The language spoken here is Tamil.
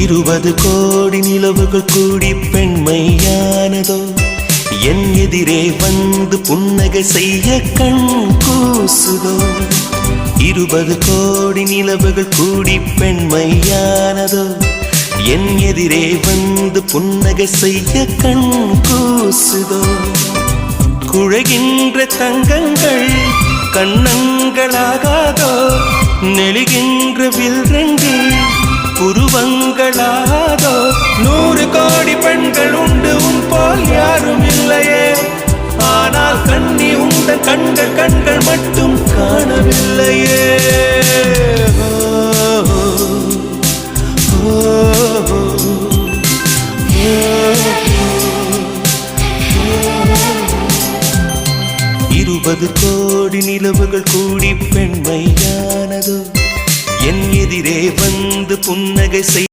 20 கோடி நிலவுகள் கூடி பெண்மையானதோ என் எதிரே வந்து புன்னகை செய்ய கண் கூசுதோ 20 கோடி நிலவுகள் கூடி பெண்மையானதோ என் எதிரே வந்து புன்னகை செய்ய கண் கூசுதோ குழைகின்ற தங்கங்கள் கண்ணங்களாகாதோ நெளிகின்ற வில்ரங்கில் புருவங்களாதோ 100 கோடி பெண்கள் உண்டு உன் போல் யாரும் இல்லையே ஆனால் கண்ணி உண்ட கண்கள் மட்டும் காணவில்லையே இருபது கோடி நிலவுகள் கூடி பெண்மையானதோ என் எதிரே வந்து புன்னகை செய்